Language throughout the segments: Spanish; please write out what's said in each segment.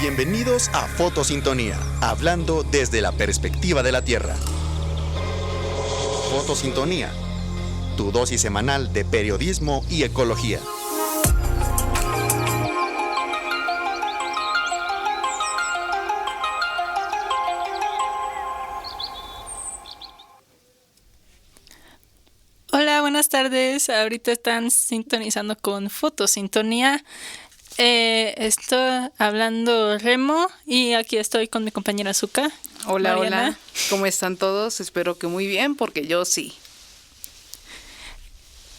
Bienvenidos a Fotosintonía, hablando desde la perspectiva de la Tierra. Fotosintonía, tu dosis semanal de periodismo y ecología. Hola, buenas tardes. Ahorita están sintonizando con Fotosintonía. Estoy hablando Remo y aquí estoy con mi compañera Zuka. Hola, Mariana. hola. ¿Cómo están todos? Espero que muy bien, porque yo sí.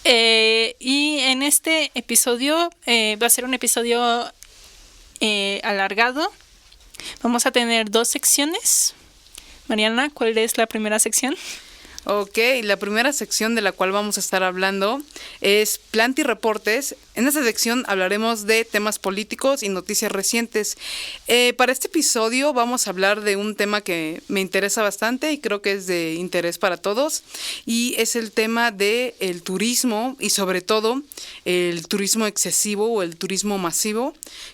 Y en este episodio va a ser un episodio alargado. Vamos a tener 2 secciones. Mariana, ¿cuál es la primera sección? Ok, la primera sección de la cual vamos a estar hablando es Plantireportes. En esta sección hablaremos de temas políticos y noticias recientes. Para este episodio vamos a hablar de un tema que me interesa bastante y creo que es de interés para todos, y es el tema del turismo y sobre todo el turismo excesivo o el turismo masivo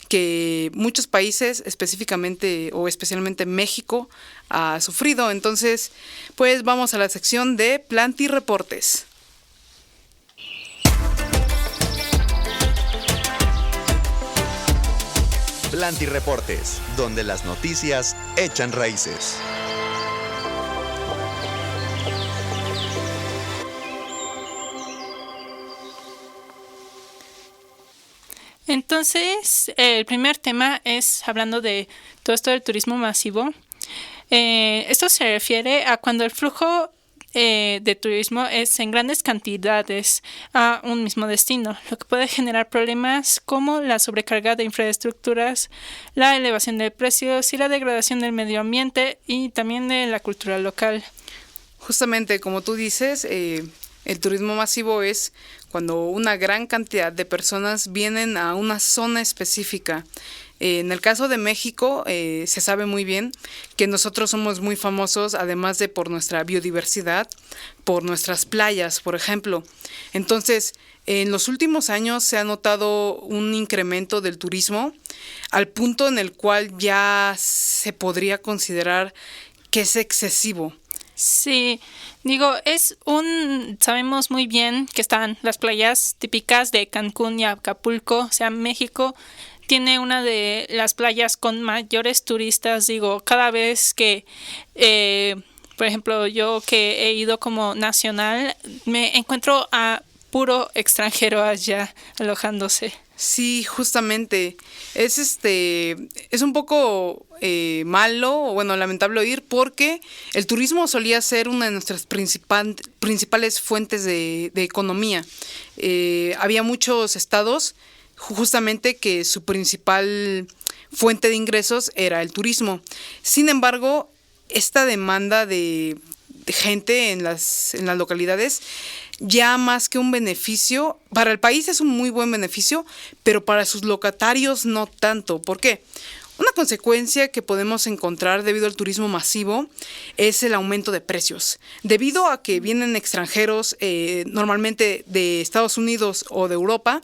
que muchos países, específicamente o especialmente México, ha sufrido. Entonces, pues vamos a la sección de Plantireportes. Plantireportes, donde las noticias echan raíces. Entonces, el primer tema es hablando de todo esto del turismo masivo. Esto se refiere a cuando el flujo de turismo es en grandes cantidades a un mismo destino, lo que puede generar problemas como la sobrecarga de infraestructuras, la elevación de precios y la degradación del medio ambiente y también de la cultura local. Justamente como tú dices, el turismo masivo es cuando una gran cantidad de personas vienen a una zona específica. En el caso de México, se sabe muy bien que nosotros somos muy famosos, además de por nuestra biodiversidad, por nuestras playas, por ejemplo. Entonces, en los últimos años se ha notado un incremento del turismo al punto en el cual ya se podría considerar que es excesivo. Sí, sabemos muy bien que están las playas típicas de Cancún y Acapulco, o sea, México tiene una de las playas con mayores turistas. Cada vez que, por ejemplo, yo que he ido como nacional, me encuentro a puro extranjero allá alojándose. Sí, justamente. Es un poco malo, o bueno, lamentable oír, porque el turismo solía ser una de nuestras principales fuentes de economía. Había muchos estados justamente que su principal fuente de ingresos era el turismo. Sin embargo, esta demanda de gente en las localidades, ya más que un beneficio, para el país es un muy buen beneficio, pero para sus locatarios no tanto. ¿Por qué? Una consecuencia que podemos encontrar debido al turismo masivo es el aumento de precios. Debido a que vienen extranjeros, normalmente de Estados Unidos o de Europa,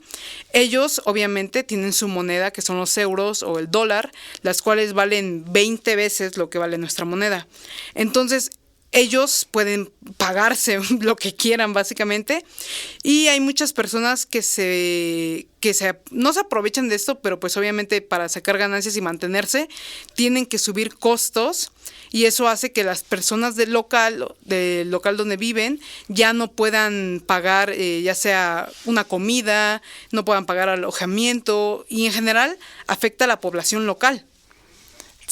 ellos obviamente tienen su moneda, que son los euros o el dólar, las cuales valen 20 veces lo que vale nuestra moneda. Entonces, ellos pueden pagarse lo que quieran básicamente, y hay muchas personas que no se aprovechan de esto, pero pues obviamente para sacar ganancias y mantenerse tienen que subir costos, y eso hace que las personas del local donde viven ya no puedan pagar ya sea una comida, no puedan pagar alojamiento, y en general afecta a la población local.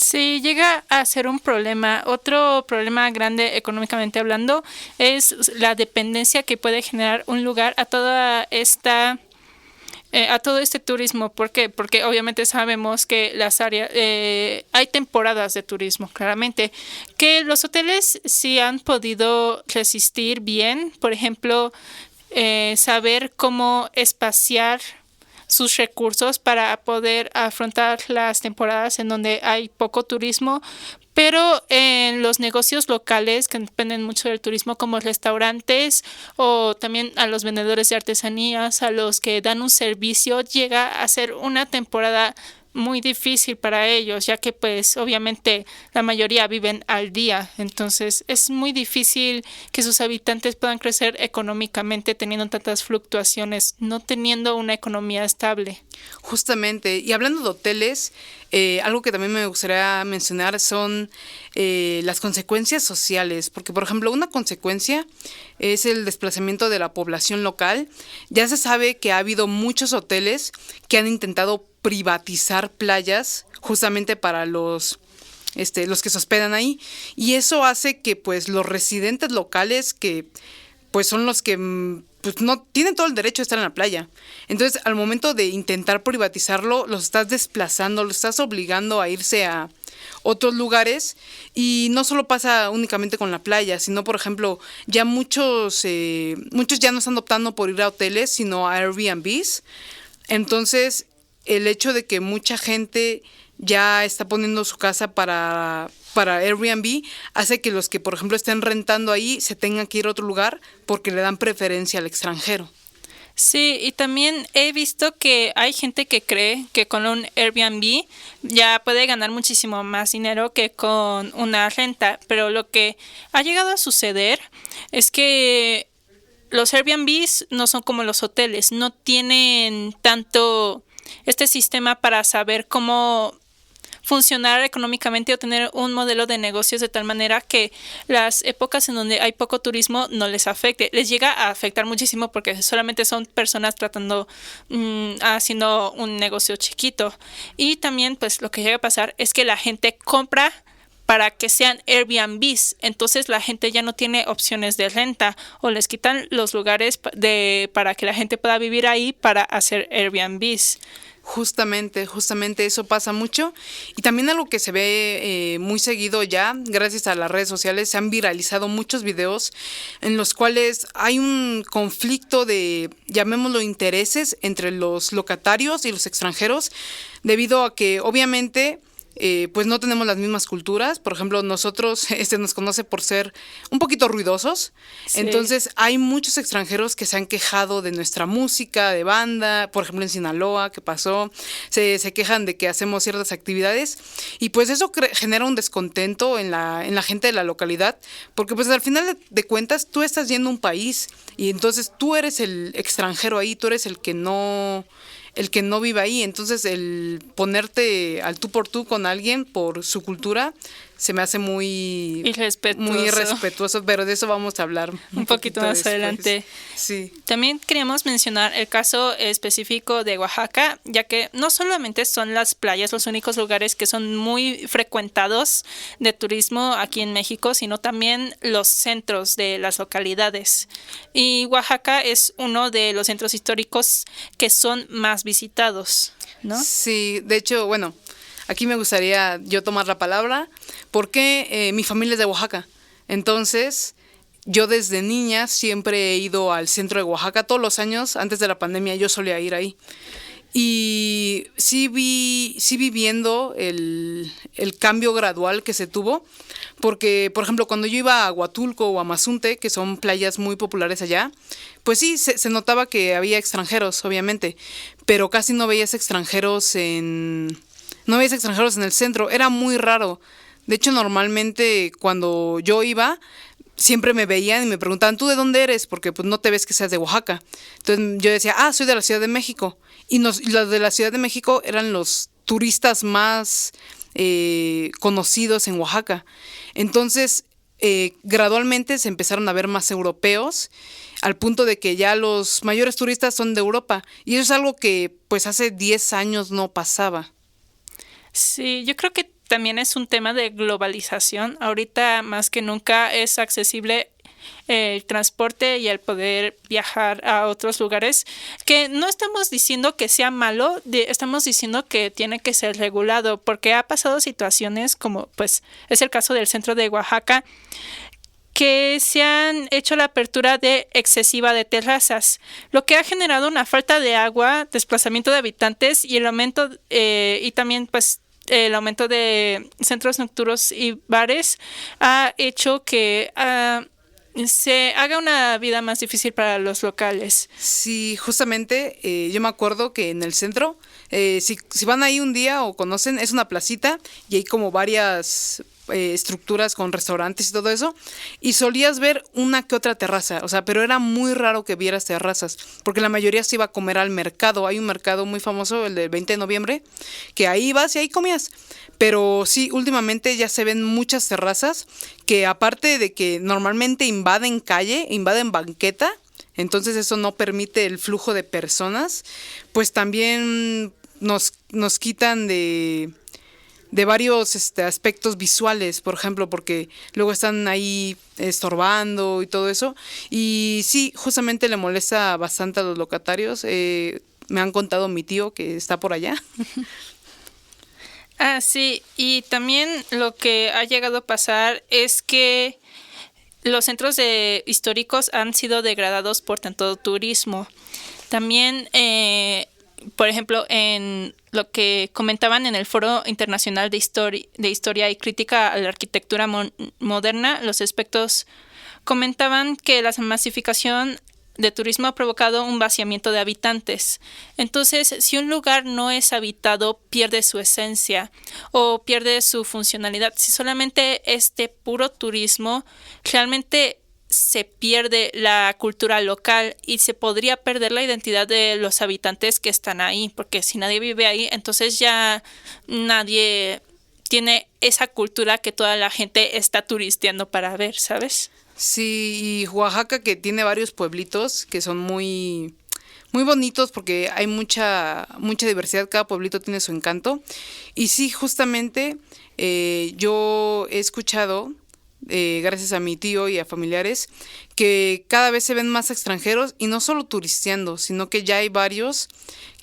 Sí, llega a ser un problema. Otro problema grande económicamente hablando es la dependencia que puede generar un lugar a todo este turismo. ¿Por qué? Porque obviamente sabemos que hay temporadas de turismo, claramente, que los hoteles sí han podido resistir bien. Por ejemplo, saber cómo espaciar sus recursos para poder afrontar las temporadas en donde hay poco turismo, pero en los negocios locales que dependen mucho del turismo, como restaurantes o también a los vendedores de artesanías, a los que dan un servicio, llega a ser una temporada muy difícil para ellos, ya que pues obviamente la mayoría viven al día, entonces es muy difícil que sus habitantes puedan crecer económicamente teniendo tantas fluctuaciones, no teniendo una economía estable. Justamente, y hablando de hoteles, algo que también me gustaría mencionar son las consecuencias sociales, porque por ejemplo una consecuencia es el desplazamiento de la población local. Ya se sabe que ha habido muchos hoteles que han intentado privatizar playas justamente para los que se hospedan ahí, y eso hace que pues los residentes locales, que pues son los que pues no tienen todo el derecho de estar en la playa. Entonces, al momento de intentar privatizarlo, los estás desplazando, los estás obligando a irse a otros lugares, y no solo pasa únicamente con la playa, sino por ejemplo, ya muchos ya no están optando por ir a hoteles, sino a Airbnbs. Entonces, el hecho de que mucha gente ya está poniendo su casa para Airbnb hace que los que, por ejemplo, estén rentando ahí se tengan que ir a otro lugar porque le dan preferencia al extranjero. Sí, y también he visto que hay gente que cree que con un Airbnb ya puede ganar muchísimo más dinero que con una renta, pero lo que ha llegado a suceder es que los Airbnbs no son como los hoteles, no tienen tanto este sistema para saber cómo funcionar económicamente o tener un modelo de negocios de tal manera que las épocas en donde hay poco turismo no les afecte. Les llega a afectar muchísimo porque solamente son personas tratando, haciendo un negocio chiquito. Y también pues lo que llega a pasar es que la gente compra para que sean Airbnbs, entonces la gente ya no tiene opciones de renta o les quitan los lugares para que la gente pueda vivir ahí para hacer Airbnbs. Justamente eso pasa mucho, y también algo que se ve muy seguido ya, gracias a las redes sociales, se han viralizado muchos videos en los cuales hay un conflicto de, llamémoslo, intereses entre los locatarios y los extranjeros, debido a que obviamente pues no tenemos las mismas culturas. Por ejemplo, nosotros nos conoce por ser un poquito ruidosos. Sí. Entonces hay muchos extranjeros que se han quejado de nuestra música, de banda. Por ejemplo, en Sinaloa, que pasó, se quejan de que hacemos ciertas actividades, y pues eso genera un descontento en la gente de la localidad, porque pues al final de cuentas tú estás yendo a un país y entonces tú eres el extranjero ahí, tú eres el que no vive ahí. Entonces el ponerte al tú por tú con alguien por su cultura se me hace muy irrespetuoso, pero de eso vamos a hablar un poquito más después. Adelante. Sí. También queríamos mencionar el caso específico de Oaxaca, ya que no solamente son las playas los únicos lugares que son muy frecuentados de turismo aquí en México, sino también los centros de las localidades. Y Oaxaca es uno de los centros históricos que son más visitados, ¿no? Sí, de hecho, bueno, aquí me gustaría yo tomar la palabra porque mi familia es de Oaxaca. Entonces, yo desde niña siempre he ido al centro de Oaxaca. Todos los años, antes de la pandemia, yo solía ir ahí. Y sí vi viendo el cambio gradual que se tuvo. Porque, por ejemplo, cuando yo iba a Huatulco o a Mazunte, que son playas muy populares allá, pues sí, se notaba que había extranjeros, obviamente. Pero casi no veías extranjeros en el centro, era muy raro. De hecho, normalmente cuando yo iba, siempre me veían y me preguntaban, ¿tú de dónde eres? Porque pues no te ves que seas de Oaxaca. Entonces yo decía, soy de la Ciudad de México. Y los de la Ciudad de México eran los turistas más conocidos en Oaxaca. Entonces, gradualmente se empezaron a ver más europeos, al punto de que ya los mayores turistas son de Europa. Y eso es algo que pues hace 10 años no pasaba. Sí, yo creo que también es un tema de globalización. Ahorita más que nunca es accesible el transporte y el poder viajar a otros lugares, que no estamos diciendo que sea malo, estamos diciendo que tiene que ser regulado, porque ha pasado situaciones como pues es el caso del centro de Oaxaca, que se han hecho la apertura excesiva de terrazas, lo que ha generado una falta de agua, desplazamiento de habitantes y el aumento y también pues el aumento de centros nocturnos y bares ha hecho que se haga una vida más difícil para los locales. Sí, justamente yo me acuerdo que en el centro, si van ahí un día o conocen, es una placita y hay como varias estructuras con restaurantes y todo eso, y solías ver una que otra terraza, o sea, pero era muy raro que vieras terrazas, porque la mayoría se iba a comer al mercado. Hay un mercado muy famoso, el del 20 de noviembre, que ahí ibas y ahí comías. Pero sí, últimamente ya se ven muchas terrazas que, aparte de que normalmente invaden calle, invaden banqueta, entonces eso no permite el flujo de personas, pues también nos quitan de varios aspectos visuales, por ejemplo, porque luego están ahí estorbando y todo eso. Y sí, justamente le molesta bastante a los locatarios. Me han contado mi tío que está por allá. Ah, sí, y también lo que ha llegado a pasar es que los centros históricos han sido degradados por tanto turismo. También, por ejemplo, en lo que comentaban en el Foro Internacional de Historia y Crítica a la Arquitectura Moderna, los expertos comentaban que la masificación de turismo ha provocado un vaciamiento de habitantes. Entonces, si un lugar no es habitado, pierde su esencia o pierde su funcionalidad. Si solamente puro turismo, realmente se pierde la cultura local y se podría perder la identidad de los habitantes que están ahí, porque si nadie vive ahí, entonces ya nadie tiene esa cultura que toda la gente está turisteando para ver, ¿sabes? Sí, y Oaxaca, que tiene varios pueblitos que son muy, muy bonitos porque hay mucha diversidad, cada pueblito tiene su encanto. Y sí, justamente yo he escuchado, gracias a mi tío y a familiares, que cada vez se ven más extranjeros y no solo turisteando, sino que ya hay varios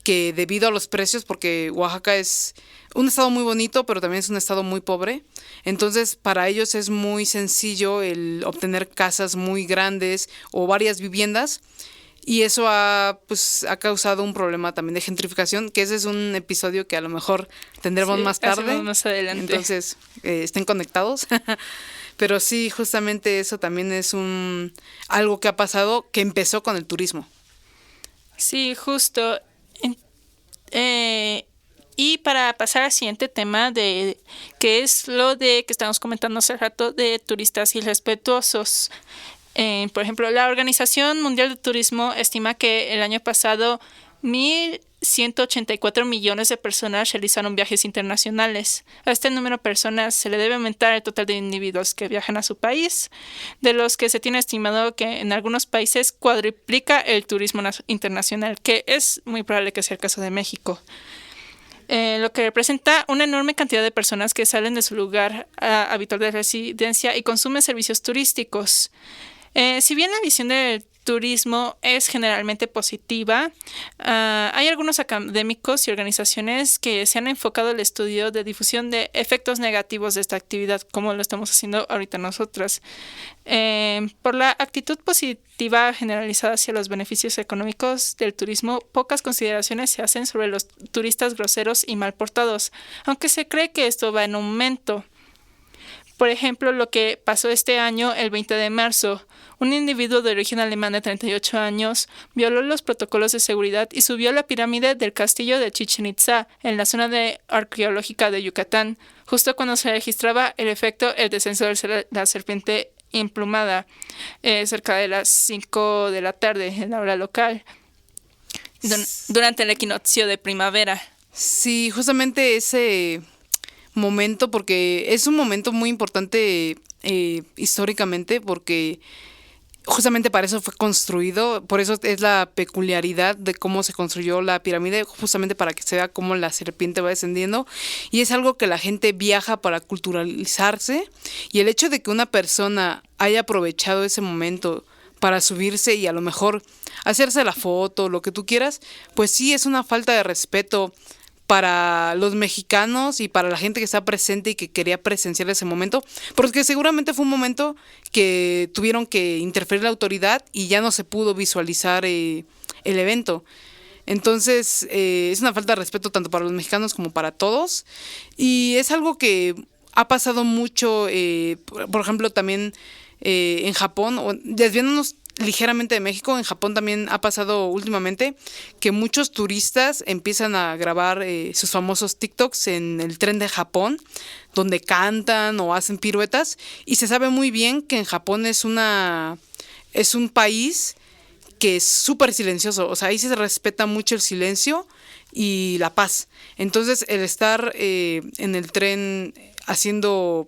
que, debido a los precios, porque Oaxaca es un estado muy bonito, pero también es un estado muy pobre. Entonces, para ellos es muy sencillo el obtener casas muy grandes o varias viviendas. Y eso ha causado un problema también de gentrificación, que ese es un episodio que a lo mejor tendremos más tarde. Más adelante. Entonces, estén conectados. Pero sí, justamente eso también es algo que ha pasado, que empezó con el turismo. Sí, justo. Y para pasar al siguiente tema, que es lo de que estamos comentando hace rato de turistas irrespetuosos. Por ejemplo, la Organización Mundial de Turismo estima que el año pasado 1.184 millones de personas realizaron viajes internacionales. A este número de personas se le debe aumentar el total de individuos que viajan a su país, de los que se tiene estimado que en algunos países cuadruplica el turismo internacional, que es muy probable que sea el caso de México. Lo que representa una enorme cantidad de personas que salen de su lugar habitual de residencia y consumen servicios turísticos. Si bien la visión del turismo es generalmente positiva, hay algunos académicos y organizaciones que se han enfocado al estudio de difusión de efectos negativos de esta actividad, como lo estamos haciendo ahorita nosotras. Por la actitud positiva generalizada hacia los beneficios económicos del turismo, pocas consideraciones se hacen sobre los turistas groseros y mal portados, aunque se cree que esto va en aumento. Por ejemplo, lo que pasó este año, el 20 de marzo, un individuo de origen alemán de 38 años violó los protocolos de seguridad y subió a la pirámide del castillo de Chichén Itzá, en la zona arqueológica de Yucatán, justo cuando se registraba el descenso de la serpiente emplumada, cerca de las 5 de la tarde, en la hora local, durante el equinoccio de primavera. Sí, justamente ese momento, porque es un momento muy importante históricamente, porque justamente para eso fue construido, por eso es la peculiaridad de cómo se construyó la pirámide, justamente para que se vea cómo la serpiente va descendiendo, y es algo que la gente viaja para culturalizarse, y el hecho de que una persona haya aprovechado ese momento para subirse y a lo mejor hacerse la foto, lo que tú quieras, pues sí es una falta de respeto para los mexicanos y para la gente que está presente y que quería presenciar ese momento, porque seguramente fue un momento que tuvieron que interferir la autoridad y ya no se pudo visualizar el evento. Entonces es una falta de respeto tanto para los mexicanos como para todos, y es algo que ha pasado mucho, por ejemplo también en Japón, o desviándonos ligeramente de México, en Japón también ha pasado últimamente que muchos turistas empiezan a grabar sus famosos TikToks en el tren de Japón, donde cantan o hacen piruetas, y se sabe muy bien que en Japón es un país que es súper silencioso, o sea, ahí se respeta mucho el silencio y la paz. Entonces, el estar en el tren haciendo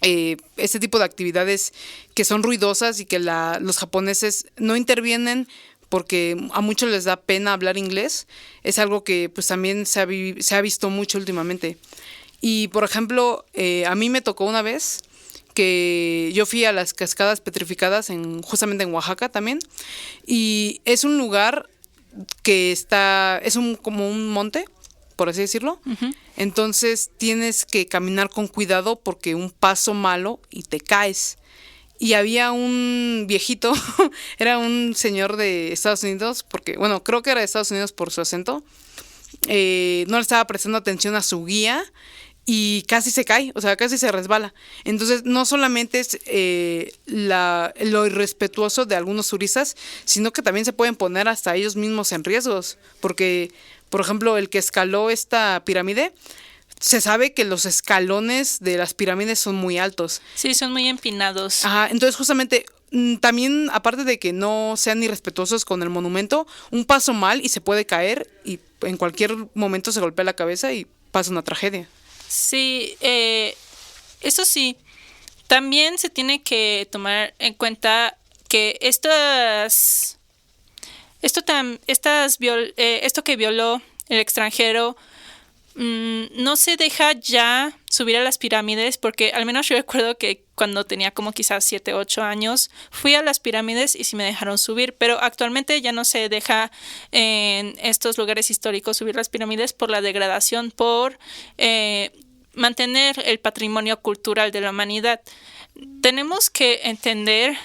este tipo de actividades que son ruidosas y que los japoneses no intervienen porque a muchos les da pena hablar inglés, es algo que pues también se ha visto mucho últimamente. Y por ejemplo, a mí me tocó una vez que yo fui a las cascadas petrificadas justamente en Oaxaca también, y es un lugar que como un monte, por así decirlo. Uh-huh. Entonces tienes que caminar con cuidado porque un paso malo y te caes. Y había un viejito, era un señor de Estados Unidos, porque, bueno, creo que era de Estados Unidos por su acento, no le estaba prestando atención a su guía y casi se cae, o sea, casi se resbala. Entonces, no solamente es lo irrespetuoso de algunos turistas, sino que también se pueden poner hasta ellos mismos en riesgos, porque, por ejemplo, el que escaló esta pirámide, se sabe que los escalones de las pirámides son muy altos. Sí, son muy empinados. Ajá, entonces justamente también, aparte de que no sean irrespetuosos con el monumento, un paso mal y se puede caer y en cualquier momento se golpea la cabeza y pasa una tragedia. Sí, eso sí, también se tiene que tomar en cuenta que esto que violó el extranjero no se deja ya subir a las pirámides, porque al menos yo recuerdo que cuando tenía como quizás 7, 8 años, fui a las pirámides y sí me dejaron subir, pero actualmente ya no se deja en estos lugares históricos subir las pirámides por la degradación, por mantener el patrimonio cultural de la humanidad. Tenemos que entender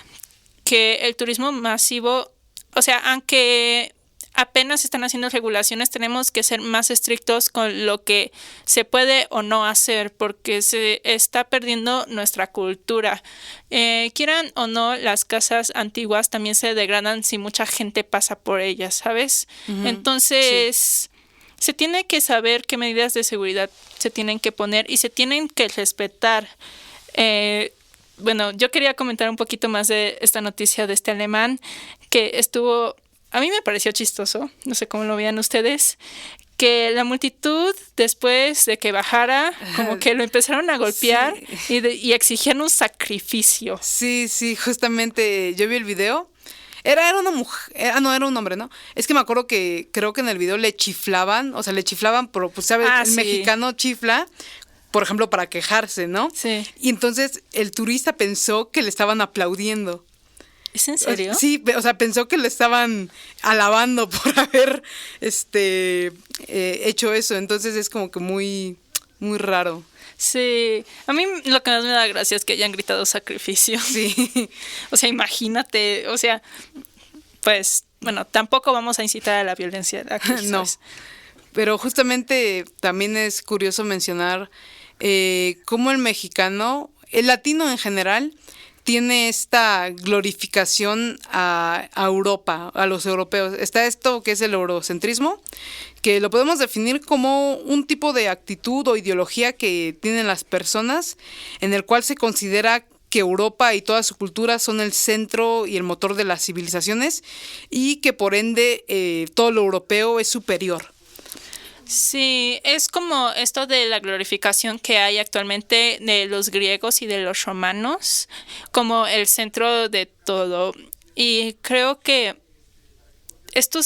que el turismo masivo, o sea, aunque apenas están haciendo regulaciones, tenemos que ser más estrictos con lo que se puede o no hacer, porque se está perdiendo nuestra cultura. Quieran o no, las casas antiguas también se degradan si mucha gente pasa por ellas, ¿sabes? Uh-huh. Entonces, sí, se tiene que saber qué medidas de seguridad se tienen que poner y se tienen que respetar. Bueno, yo quería comentar un poquito más de esta noticia de este alemán que estuvo... A mí me pareció chistoso, no sé cómo lo vean ustedes, que la multitud, después de que bajara, como que lo empezaron a golpear, sí, y exigían un sacrificio. Sí, justamente yo vi el video. Era una mujer, no, era un hombre, ¿no? Es que me acuerdo que creo que en el video le chiflaban, pero pues, ¿sabes? El mexicano chifla, por ejemplo, para quejarse, ¿no? Sí. Y entonces el turista pensó que le estaban aplaudiendo. ¿Es en serio? Sí, o sea, pensó que le estaban alabando por haber hecho eso. Entonces es como que muy, muy raro. Sí, a mí lo que más me da gracia es que hayan gritado sacrificio. Sí. O sea, imagínate, o sea, pues, bueno, tampoco vamos a incitar a la violencia aquí, ¿sabes? No, pero justamente también es curioso mencionar cómo el mexicano, el latino en general, tiene esta glorificación a Europa, a los europeos. Está esto que es el eurocentrismo, que lo podemos definir como un tipo de actitud o ideología que tienen las personas, en el cual se considera que Europa y toda su cultura son el centro y el motor de las civilizaciones y que por ende todo lo europeo es superior. Sí, es como esto de la glorificación que hay actualmente de los griegos y de los romanos como el centro de todo. Y creo que esto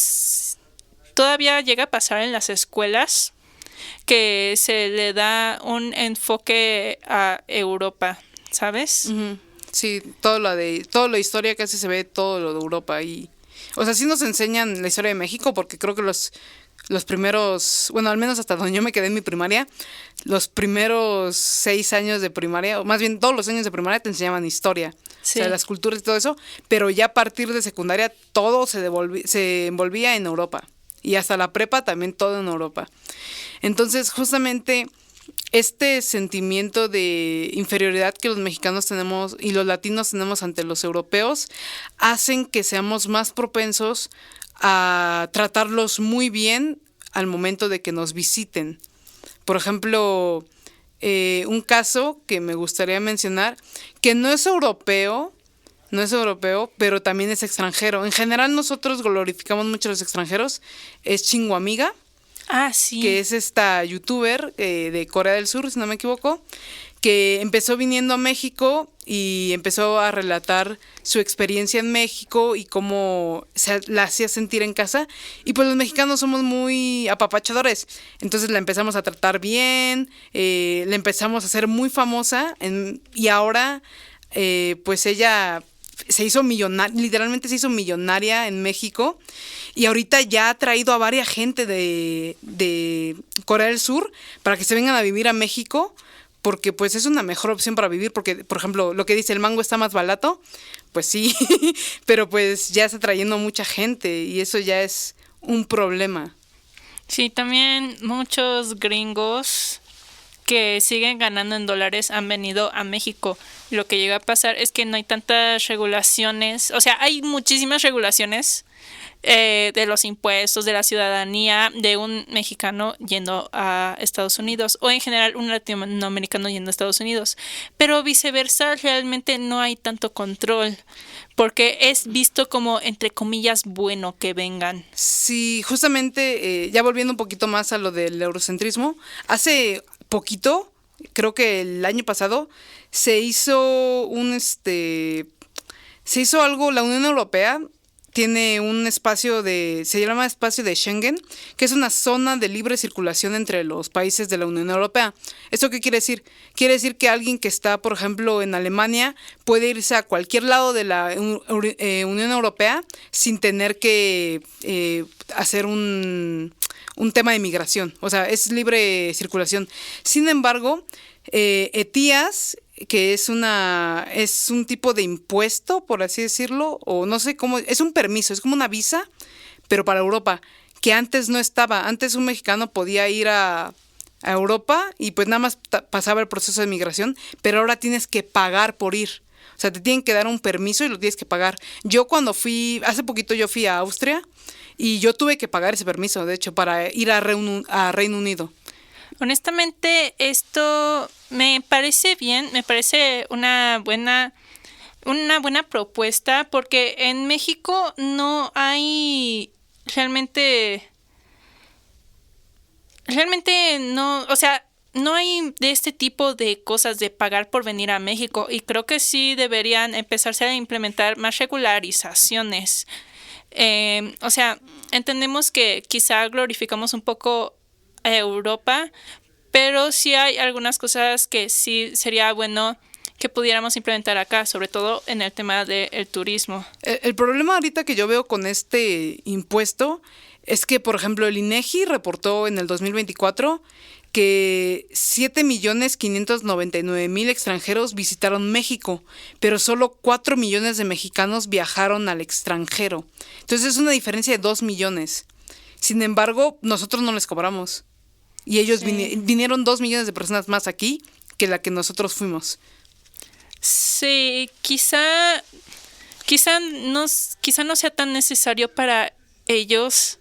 todavía llega a pasar en las escuelas, que se le da un enfoque a Europa, ¿sabes? Uh-huh. Sí, todo la historia casi se ve todo lo de Europa y, o sea, sí nos enseñan la historia de México, porque creo que los primeros, bueno, al menos hasta donde yo me quedé en mi primaria, los primeros 6 años de primaria, o más bien todos los años de primaria te enseñaban historia, sí, o sea, las culturas y todo eso, pero ya a partir de secundaria todo se envolvía en Europa, y hasta la prepa también todo en Europa. Entonces, justamente, este sentimiento de inferioridad que los mexicanos tenemos y los latinos tenemos ante los europeos hacen que seamos más propensos a tratarlos muy bien al momento de que nos visiten. Por ejemplo, un caso que me gustaría mencionar, que no es europeo, pero también es extranjero. En general nosotros glorificamos mucho a los extranjeros, es Chinguamiga. Ah, sí. Que es esta youtuber de Corea del Sur, si no me equivoco, que empezó viniendo a México y empezó a relatar su experiencia en México y cómo la hacía sentir en casa. Y pues los mexicanos somos muy apapachadores, entonces la empezamos a tratar bien, la empezamos a hacer muy famosa y ahora pues ella se hizo millonaria, literalmente se hizo millonaria en México y ahorita ya ha traído a varias gente de Corea del Sur para que se vengan a vivir a México porque pues es una mejor opción para vivir porque, por ejemplo, lo que dice el mango está más barato, pues sí, pero pues ya está trayendo mucha gente y eso ya es un problema. Sí, también muchos gringos que siguen ganando en dólares han venido a México. Lo que llega a pasar es que no hay tantas regulaciones, o sea, hay muchísimas regulaciones de los impuestos, de la ciudadanía de un mexicano yendo a Estados Unidos o en general un latinoamericano yendo a Estados Unidos, pero viceversa realmente no hay tanto control porque es visto como entre comillas bueno que vengan. Sí, justamente ya volviendo un poquito más a lo del eurocentrismo, hace poquito, creo que el año pasado, se hizo algo, la Unión Europea tiene un espacio se llama espacio de Schengen, que es una zona de libre circulación entre los países de la Unión Europea. ¿Esto qué quiere decir? Quiere decir que alguien que está, por ejemplo, en Alemania puede irse a cualquier lado de la Unión Europea sin tener que hacer un tema de migración. O sea, es libre circulación. Sin embargo, ETIAS, que es un tipo de impuesto, por así decirlo, o no sé cómo, es un permiso, es como una visa, pero para Europa, que antes no estaba. Antes un mexicano podía ir a Europa y pues nada más pasaba el proceso de migración, pero ahora tienes que pagar por ir. O sea, te tienen que dar un permiso y lo tienes que pagar. Yo hace poquito yo fui a Austria y yo tuve que pagar ese permiso, de hecho, para ir a Reino Unido. Honestamente, esto me parece bien, me parece una buena propuesta, porque en México no hay realmente no, o sea, no hay de este tipo de cosas de pagar por venir a México y creo que sí deberían empezarse a implementar más regularizaciones. O sea, entendemos que quizá glorificamos un poco a Europa, pero sí hay algunas cosas que sí sería bueno que pudiéramos implementar acá, sobre todo en el tema del turismo. El problema ahorita que yo veo con este impuesto es que, por ejemplo, el INEGI reportó en el 2024 que 7.599.000 extranjeros visitaron México, pero solo 4 millones de mexicanos viajaron al extranjero. Entonces es una diferencia de 2 millones. Sin embargo, nosotros no les cobramos. Y ellos vinieron 2 millones de personas más aquí que la que nosotros fuimos. Sí, quizá no sea tan necesario para ellos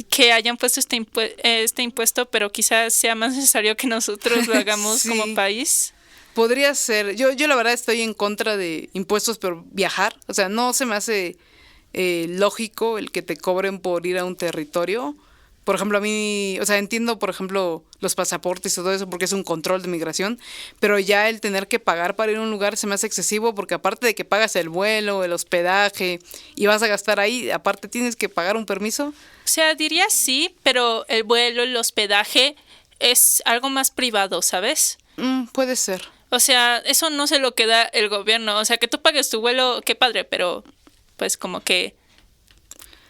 que hayan puesto este impuesto, pero quizás sea más necesario que nosotros lo hagamos como país. Podría ser. Yo la verdad estoy en contra de impuestos por viajar. O sea, no se me hace lógico el que te cobren por ir a un territorio. Por ejemplo, a mí, o sea, entiendo, por ejemplo, los pasaportes y todo eso porque es un control de migración, pero ya el tener que pagar para ir a un lugar se me hace excesivo porque aparte de que pagas el vuelo, el hospedaje y vas a gastar ahí, aparte tienes que pagar un permiso. O sea, diría sí, pero el vuelo, el hospedaje es algo más privado, ¿sabes? Puede ser. O sea, eso no se lo queda el gobierno. O sea, que tú pagues tu vuelo, qué padre, pero pues como que,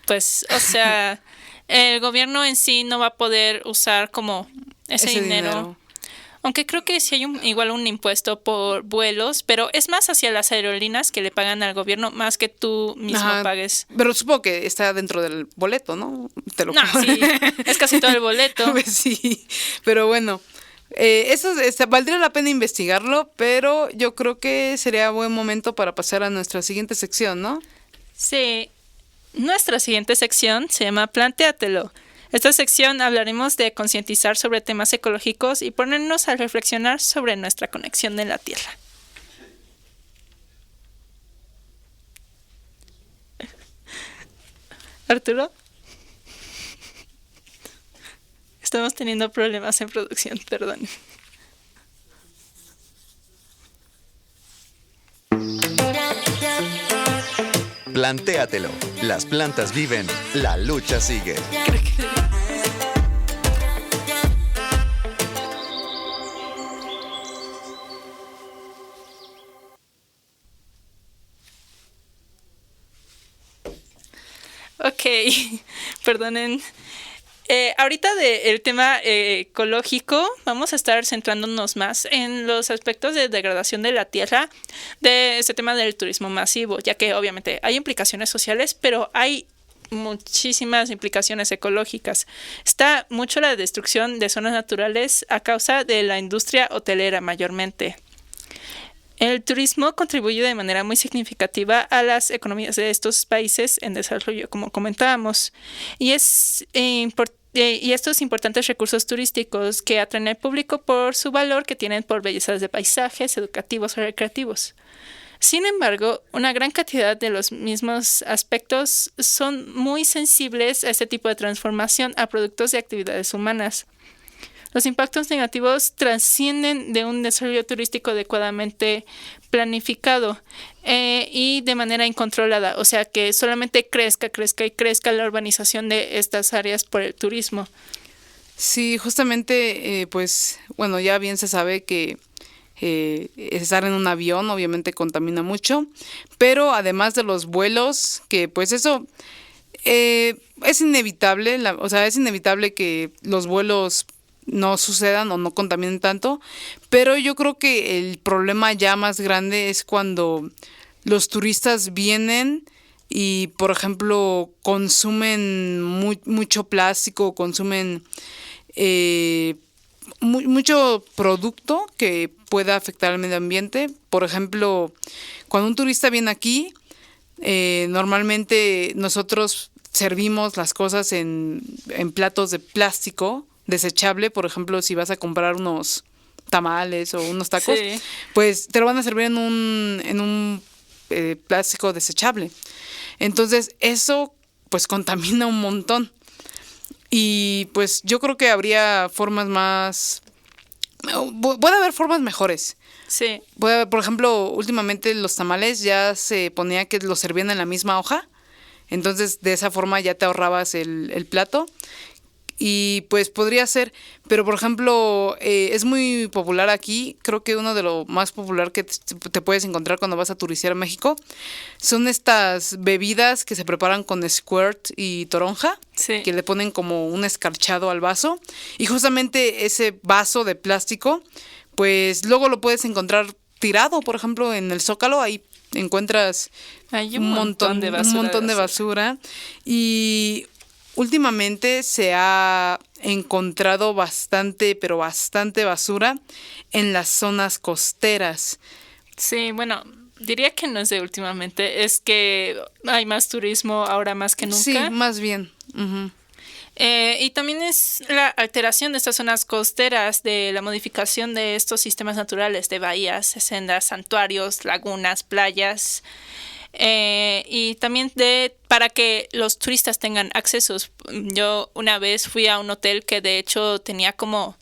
pues, o sea... El gobierno en sí no va a poder usar como ese dinero. Aunque creo que sí hay igual un impuesto por vuelos, pero es más hacia las aerolíneas que le pagan al gobierno más que tú mismo pagues. Pero supongo que está dentro del boleto, ¿no? Sí, es casi todo el boleto. Sí, pero bueno, Valdría la pena investigarlo, pero yo creo que sería buen momento para pasar a nuestra siguiente sección, ¿no? Sí, nuestra siguiente sección se llama Plantéatelo. Esta sección hablaremos de concientizar sobre temas ecológicos y ponernos a reflexionar sobre nuestra conexión en la Tierra. Arturo, estamos teniendo problemas en producción, perdón. Plantéatelo. Las plantas viven, la lucha sigue. Ok, perdonen. Ahorita del tema ecológico vamos a estar centrándonos más en los aspectos de degradación de la tierra de este tema del turismo masivo, ya que obviamente hay implicaciones sociales, pero hay muchísimas implicaciones ecológicas. Está mucho la destrucción de zonas naturales a causa de la industria hotelera mayormente. El turismo contribuye de manera muy significativa a las economías de estos países en desarrollo, como comentábamos, y estos importantes recursos turísticos que atraen al público por su valor que tienen por bellezas de paisajes, educativos o recreativos. Sin embargo, una gran cantidad de los mismos aspectos son muy sensibles a este tipo de transformación a productos de actividades humanas. Los impactos negativos trascienden de un desarrollo turístico adecuadamente planificado y de manera incontrolada, o sea que solamente crezca la urbanización de estas áreas por el turismo. Sí, justamente, pues, bueno, ya bien se sabe que estar en un avión obviamente contamina mucho, pero además de los vuelos, que pues eso es inevitable, es inevitable que los vuelos no sucedan o no contaminen tanto, pero yo creo que el problema ya más grande es cuando los turistas vienen y, por ejemplo, consumen mucho plástico, consumen mucho producto que pueda afectar al medio ambiente. Por ejemplo, cuando un turista viene aquí, normalmente nosotros servimos las cosas en platos de plástico desechable. Por ejemplo, si vas a comprar unos tamales o unos tacos, sí, pues te lo van a servir en un plástico desechable. Entonces, eso pues contamina un montón. Y pues yo creo que habría formas más... Puede haber formas mejores. Sí. Por ejemplo, últimamente los tamales ya se ponía que los servían en la misma hoja. Entonces, de esa forma ya te ahorrabas el plato. Y pues podría ser, pero por ejemplo, es muy popular aquí, creo que uno de lo más popular que te puedes encontrar cuando vas a turistear a México son estas bebidas que se preparan con squirt y toronja, sí, que le ponen como un escarchado al vaso, y justamente ese vaso de plástico, pues luego lo puedes encontrar tirado, por ejemplo, en el Zócalo, ahí encuentras un montón de basura. Y últimamente se ha encontrado bastante, pero bastante basura en las zonas costeras. Sí, bueno, diría que no es de últimamente, es que hay más turismo ahora más que nunca. Sí, más bien. Uh-huh. Y también es la alteración de estas zonas costeras, de la modificación de estos sistemas naturales, de bahías, sendas, santuarios, lagunas, playas. Y también para que los turistas tengan accesos. Yo una vez fui a un hotel que de hecho tenía como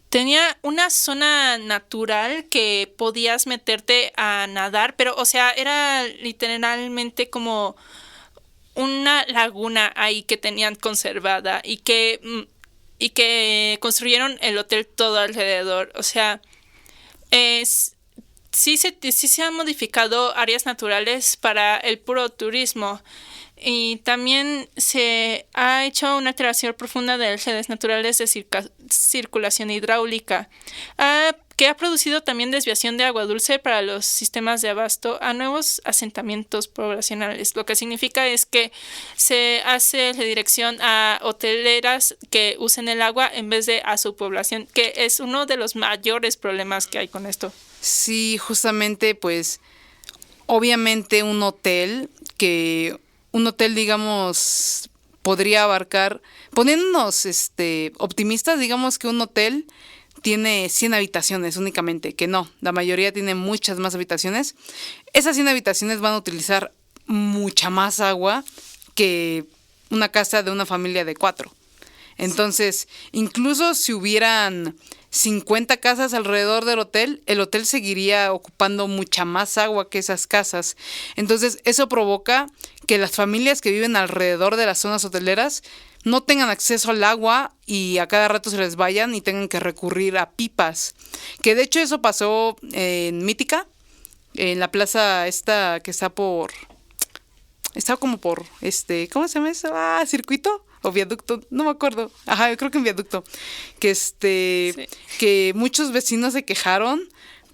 tenía una zona natural que podías meterte a nadar, pero o sea, era literalmente como una laguna ahí que tenían conservada y que construyeron el hotel todo alrededor. O sea, sí se han modificado áreas naturales para el puro turismo. Y también se ha hecho una alteración profunda de las redes naturales de circulación hidráulica, que ha producido también desviación de agua dulce para los sistemas de abasto a nuevos asentamientos poblacionales. Lo que significa es que se hace redirección a hoteleras que usen el agua en vez de a su población, que es uno de los mayores problemas que hay con esto. Sí, justamente, pues, obviamente un hotel, digamos, podría abarcar, poniéndonos optimistas, digamos que un hotel tiene 100 habitaciones únicamente, que no, la mayoría tiene muchas más habitaciones. Esas 100 habitaciones van a utilizar mucha más agua que una casa de una familia de 4. Entonces, incluso si hubieran 50 casas alrededor del hotel, el hotel seguiría ocupando mucha más agua que esas casas. Entonces, eso provoca que las familias que viven alrededor de las zonas hoteleras no tengan acceso al agua y a cada rato se les vayan y tengan que recurrir a pipas. Que de hecho eso pasó en Mítica, en la plaza esta que está como por, ¿cómo se llama eso? ¿Circuito? O viaducto, no me acuerdo. Ajá, creo que en viaducto. Sí. Que muchos vecinos se quejaron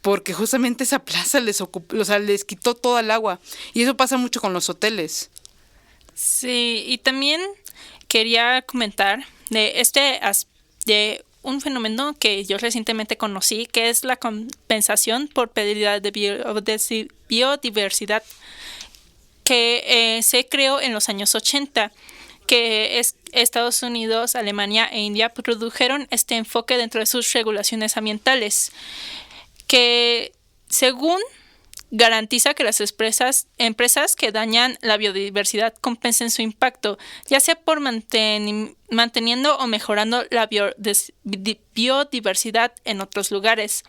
porque justamente esa plaza les quitó toda el agua. Y eso pasa mucho con los hoteles. Sí, y también quería comentar de un fenómeno que yo recientemente conocí, que es la compensación por pérdida de biodiversidad, que se creó en los años 80, que Estados Unidos, Alemania e India produjeron este enfoque dentro de sus regulaciones ambientales, que según garantiza que las empresas que dañan la biodiversidad compensen su impacto, ya sea por manteniendo o mejorando la biodiversidad en otros lugares.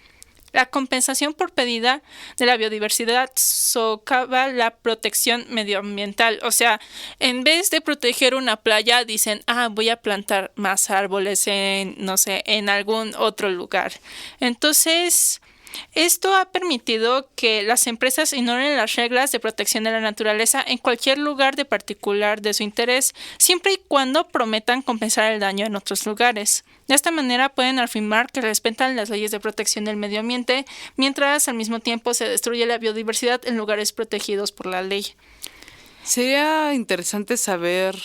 La compensación por pérdida de la biodiversidad socava la protección medioambiental. O sea, en vez de proteger una playa, dicen, voy a plantar más árboles en algún otro lugar. Entonces, esto ha permitido que las empresas ignoren las reglas de protección de la naturaleza en cualquier lugar de particular de su interés, siempre y cuando prometan compensar el daño en otros lugares. De esta manera pueden afirmar que respetan las leyes de protección del medio ambiente, mientras al mismo tiempo se destruye la biodiversidad en lugares protegidos por la ley. Sería interesante saber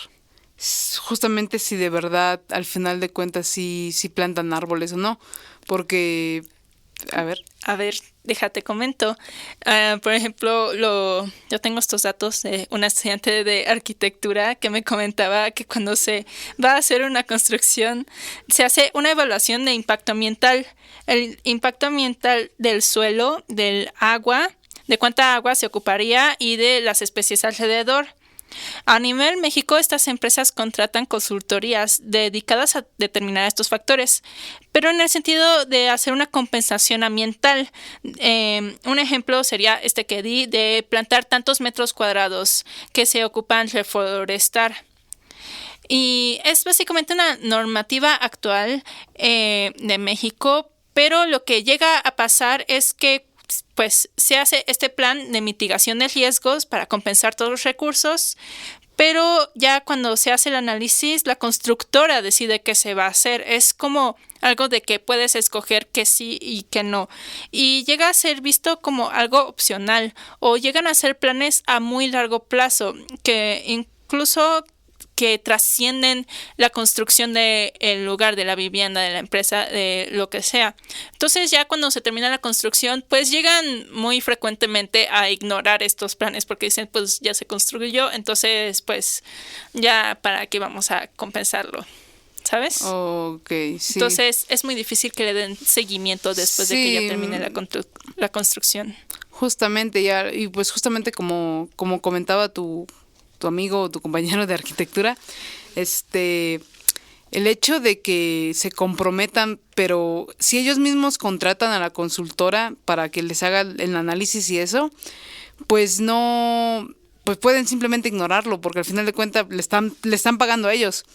justamente si de verdad, al final de cuentas, si plantan árboles o no, porque... A ver, déjate comento. Por ejemplo, yo tengo estos datos de una estudiante de arquitectura que me comentaba que cuando se va a hacer una construcción, se hace una evaluación de impacto ambiental. El impacto ambiental del suelo, del agua, de cuánta agua se ocuparía y de las especies alrededor. A nivel México, estas empresas contratan consultorías dedicadas a determinar estos factores, pero en el sentido de hacer una compensación ambiental. Un ejemplo sería este que di de plantar tantos metros cuadrados que se ocupan reforestar. Y es básicamente una normativa actual de México, pero lo que llega a pasar es que pues se hace este plan de mitigación de riesgos para compensar todos los recursos, pero ya cuando se hace el análisis, la constructora decide qué se va a hacer. Es como algo de que puedes escoger que sí y que no. Y llega a ser visto como algo opcional, o llegan a ser planes a muy largo plazo, que incluso que trascienden la construcción del lugar, de la vivienda, de la empresa, de lo que sea. Entonces ya cuando se termina la construcción, pues llegan muy frecuentemente a ignorar estos planes porque dicen, pues ya se construyó, entonces pues ya para qué vamos a compensarlo, ¿sabes? Ok, sí. Entonces es muy difícil que le den seguimiento después de que ya termine la construcción. Justamente, ya, y pues justamente como comentaba tu amigo o tu compañero de arquitectura, el hecho de que se comprometan, pero si ellos mismos contratan a la consultora para que les haga el análisis y eso, pues no, pues pueden simplemente ignorarlo, porque al final de cuentas le están pagando a ellos.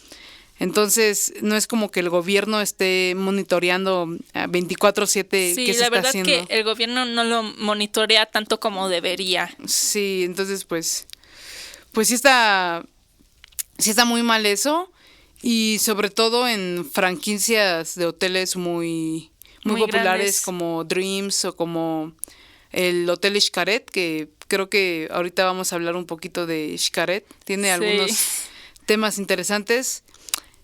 Entonces, no es como que el gobierno esté monitoreando 24/7 Sí, qué se la está verdad haciendo. que el gobierno no lo monitorea tanto como debería. Sí, entonces pues sí está muy mal eso. Y sobre todo en franquicias de hoteles muy Muy populares grandes. como Dreams o como el Hotel Xcaret, que creo que ahorita vamos a hablar un poquito de Xcaret. Tiene Sí. algunos temas interesantes.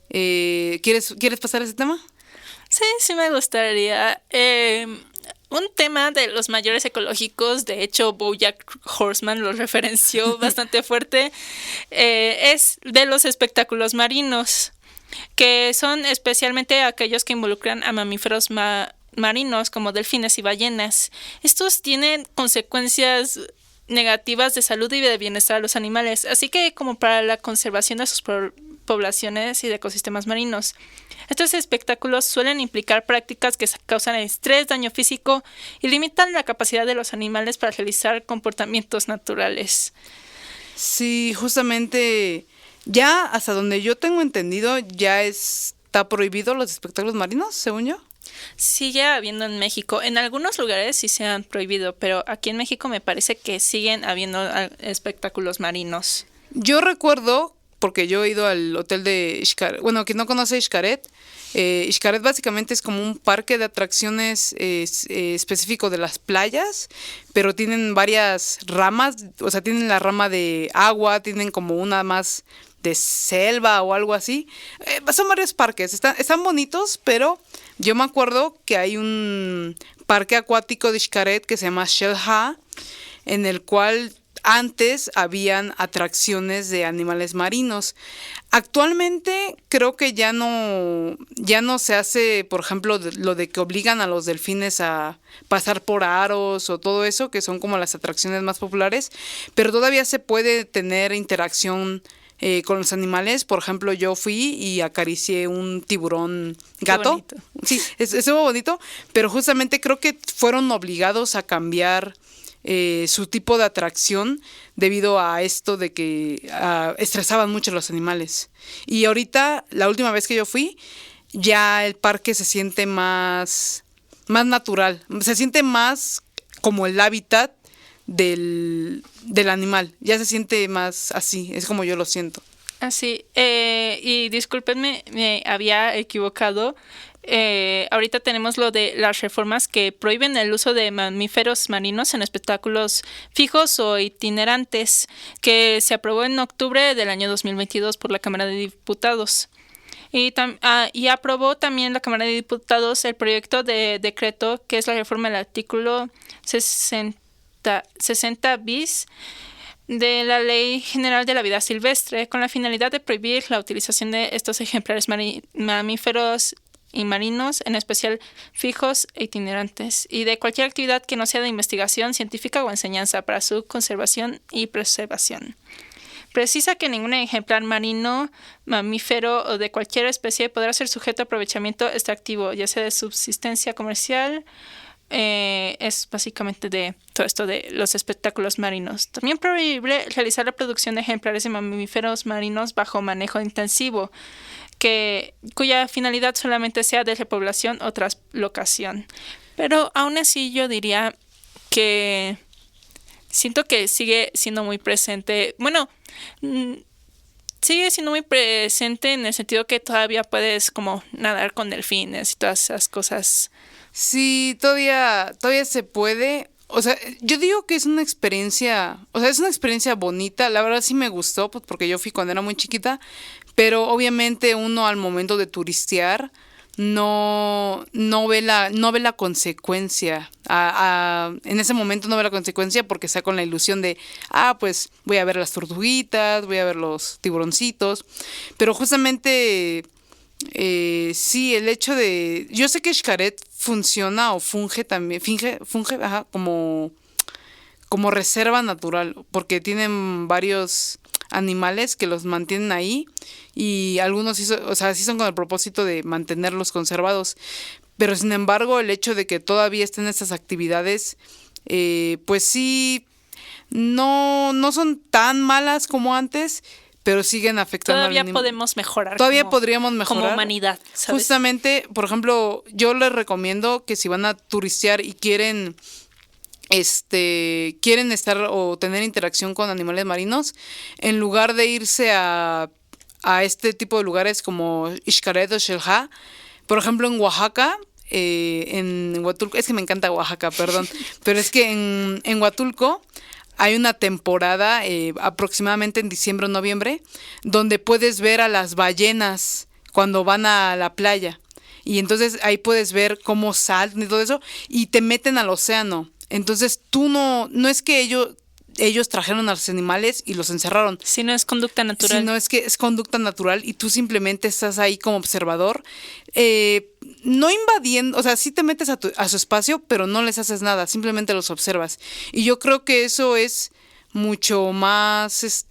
¿Quieres pasar a ese tema? Sí, sí me gustaría. Un tema de los mayores ecológicos, de hecho BoJack Horseman lo referenció bastante fuerte, es de los espectáculos marinos, que son especialmente aquellos que involucran a mamíferos marinos como delfines y ballenas. Estos tienen consecuencias negativas de salud y de bienestar a los animales, así que como para la conservación de sus poblaciones y de ecosistemas marinos. Estos espectáculos suelen implicar prácticas que causan estrés, daño físico y limitan la capacidad de los animales para realizar comportamientos naturales. Sí, justamente ya hasta donde yo tengo entendido ya está prohibido los espectáculos marinos, según yo. Sigue habiendo en México. En algunos lugares sí se han prohibido, pero aquí en México me parece que siguen habiendo espectáculos marinos. Yo recuerdo, porque yo he ido al hotel de Xcaret, bueno, quien no conoce Xcaret, Xcaret básicamente es como un parque de atracciones específico de las playas, pero tienen varias ramas, o sea, tienen la rama de agua, tienen como una más de selva o algo así. Son varios parques, están bonitos, pero yo me acuerdo que hay un parque acuático de Xcaret que se llama Xel-Ha, en el cual antes habían atracciones de animales marinos. Actualmente creo que ya no se hace, por ejemplo, lo de que obligan a los delfines a pasar por aros o todo eso, que son como las atracciones más populares, pero todavía se puede tener interacción con los animales. Por ejemplo, yo fui y acaricié un tiburón gato. bonito. Sí, estuvo bonito, pero justamente creo que fueron obligados a cambiar su tipo de atracción debido a esto de que estresaban mucho los animales. Y ahorita, la última vez que yo fui, ya el parque se siente más natural, se siente más como el hábitat del animal, ya se siente más así, es como yo lo siento. Así, y discúlpenme, me había equivocado. Ahorita tenemos lo de las reformas que prohíben el uso de mamíferos marinos en espectáculos fijos o itinerantes, que se aprobó en octubre del año 2022 por la Cámara de Diputados. Y aprobó también la Cámara de Diputados el proyecto de decreto que es la reforma del artículo 60 bis de la Ley General de la Vida Silvestre, con la finalidad de prohibir la utilización de estos ejemplares mamíferos y marinos, en especial fijos e itinerantes, y de cualquier actividad que no sea de investigación científica o enseñanza para su conservación y preservación. Precisa que ningún ejemplar marino, mamífero o de cualquier especie podrá ser sujeto a aprovechamiento extractivo, ya sea de subsistencia comercial. Es básicamente de todo esto de los espectáculos marinos. También prohíbe realizar la producción de ejemplares de mamíferos marinos bajo manejo intensivo, cuya finalidad solamente sea de repoblación o traslocación. Pero aún así yo diría que siento que sigue siendo muy presente. Bueno, sigue siendo muy presente en el sentido que todavía puedes como nadar con delfines y todas esas cosas. Sí, todavía se puede. O sea, yo digo que es una experiencia bonita. La verdad sí me gustó, pues porque yo fui cuando era muy chiquita, pero obviamente uno al momento de turistear no ve la consecuencia. En ese momento no ve la consecuencia porque está con la ilusión de, pues voy a ver las tortuguitas, voy a ver los tiburoncitos, pero justamente sí, el hecho de... Yo sé que Xcaret funciona o funge también, ajá, como reserva natural, porque tienen varios animales que los mantienen ahí y algunos sí son con el propósito de mantenerlos conservados. Pero sin embargo, el hecho de que todavía estén estas actividades, pues sí, no son tan malas como antes, pero siguen afectando Todavía podemos mejorar. Todavía podríamos mejorar. Como humanidad, ¿sabes? Justamente, por ejemplo, yo les recomiendo que si van a turistear y quieren estar o tener interacción con animales marinos, en lugar de irse a este tipo de lugares como Xcaret o Xel-Há, por ejemplo en Oaxaca, en Huatulco, es que me encanta Oaxaca, perdón, pero es que en Huatulco hay una temporada aproximadamente en diciembre o noviembre donde puedes ver a las ballenas cuando van a la playa, y entonces ahí puedes ver cómo saltan y todo eso y te meten al océano. Entonces tú no es que ellos trajeron a los animales y los encerraron. Si no es conducta natural. Sino es que es conducta natural y tú simplemente estás ahí como observador, no invadiendo, o sea, sí te metes a su espacio, pero no les haces nada, simplemente los observas. Y yo creo que eso es mucho más,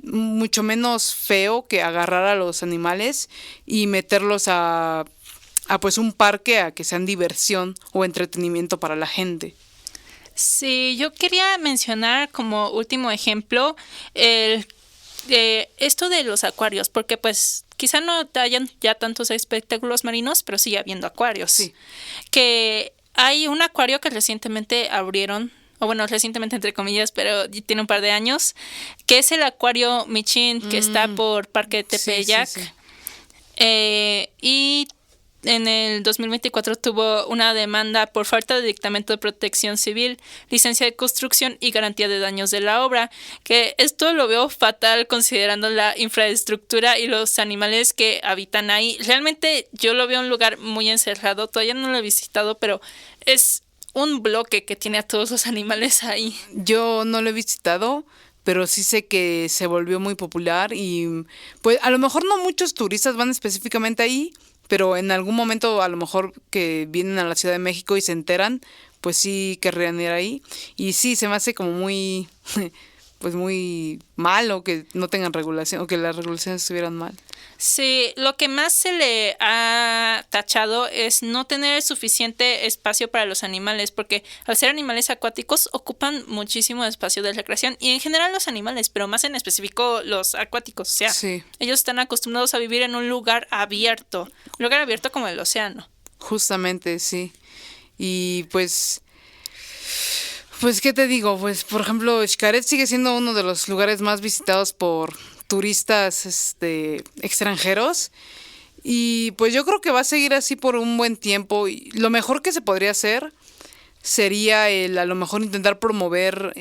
mucho menos feo que agarrar a los animales y meterlos a pues un parque a que sean diversión o entretenimiento para la gente. Sí, yo quería mencionar como último ejemplo esto de los acuarios, porque pues quizá no hayan ya tantos espectáculos marinos, pero sigue habiendo acuarios. Sí. Que hay un acuario que recientemente abrieron, o bueno, recientemente entre comillas, pero tiene un par de años, que es el acuario Michin, que está por Parque de Tepeyac. Sí. Y en el 2024 tuvo una demanda por falta de dictamento de protección civil, licencia de construcción y garantía de daños de la obra, que esto lo veo fatal considerando la infraestructura y los animales que habitan ahí. Realmente yo lo veo un lugar muy encerrado, todavía no lo he visitado, pero es un bloque que tiene a todos los animales ahí. Yo no lo he visitado, pero sí sé que se volvió muy popular y pues a lo mejor no muchos turistas van específicamente ahí, pero en algún momento a lo mejor que vienen a la Ciudad de México y se enteran, pues sí querrían ir ahí. Y sí, se me hace como muy, pues muy malo que no tengan regulación o que las regulaciones estuvieran mal. Sí, lo que más se le ha tachado es no tener suficiente espacio para los animales, porque al ser animales acuáticos ocupan muchísimo espacio de recreación y en general los animales, pero más en específico los acuáticos, o sea, Sí. Ellos están acostumbrados a vivir en un lugar abierto como el océano. Justamente, sí. Y pues, ¿qué te digo? Pues, por ejemplo, Xcaret sigue siendo uno de los lugares más visitados por turistas extranjeros. Y pues yo creo que va a seguir así por un buen tiempo. Y lo mejor que se podría hacer sería a lo mejor intentar promover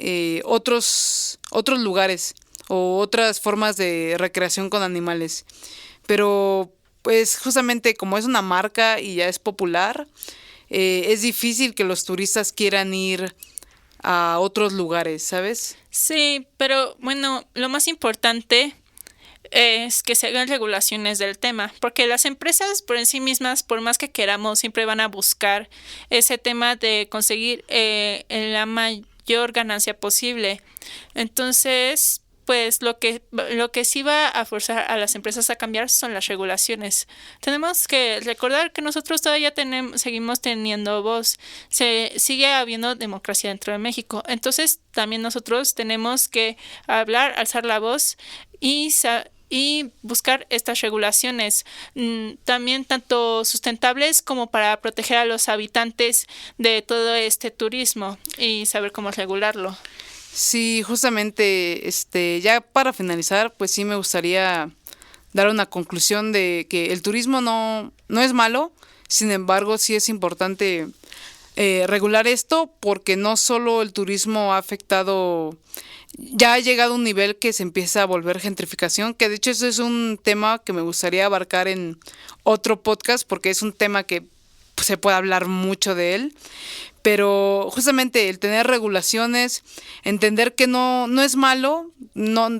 otros lugares o otras formas de recreación con animales. Pero pues justamente como es una marca y ya es popular, es difícil que los turistas quieran ir a otros lugares, ¿sabes? Sí, pero bueno, lo más importante es que se hagan regulaciones del tema, porque las empresas por en sí mismas, por más que queramos, siempre van a buscar ese tema de conseguir la mayor ganancia posible. Entonces, pues lo que sí va a forzar a las empresas a cambiar son las regulaciones. Tenemos que recordar que nosotros todavía seguimos teniendo voz. Sigue habiendo democracia dentro de México. Entonces, también nosotros tenemos que hablar, alzar la voz y buscar estas regulaciones, también tanto sustentables como para proteger a los habitantes de todo este turismo y saber cómo regularlo. Sí, justamente, ya para finalizar, pues sí me gustaría dar una conclusión de que el turismo no es malo, sin embargo sí es importante regular esto porque no solo el turismo ha afectado, ya ha llegado a un nivel que se empieza a volver gentrificación, que de hecho eso es un tema que me gustaría abarcar en otro podcast porque es un tema que se puede hablar mucho de él. Pero justamente el tener regulaciones, entender que no es malo,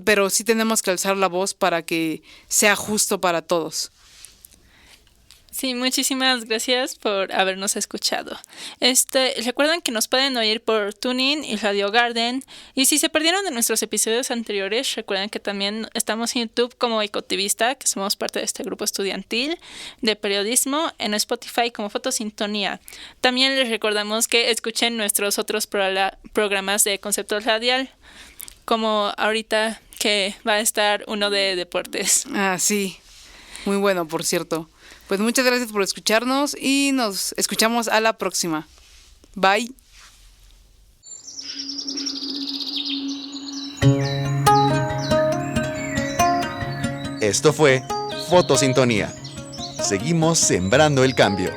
pero sí tenemos que alzar la voz para que sea justo para todos. Sí, muchísimas gracias por habernos escuchado. Recuerden que nos pueden oír por TuneIn y Radio Garden. Y si se perdieron de nuestros episodios anteriores, recuerden que también estamos en YouTube como Ecotivista, que somos parte de este grupo estudiantil de periodismo, en Spotify como Fotosintonía. También les recordamos que escuchen nuestros otros programas de concepto radial, como ahorita que va a estar uno de deportes. Ah, sí. Muy bueno, por cierto. Pues muchas gracias por escucharnos y nos escuchamos a la próxima. Bye. Esto fue Fotosintonía. Seguimos sembrando el cambio.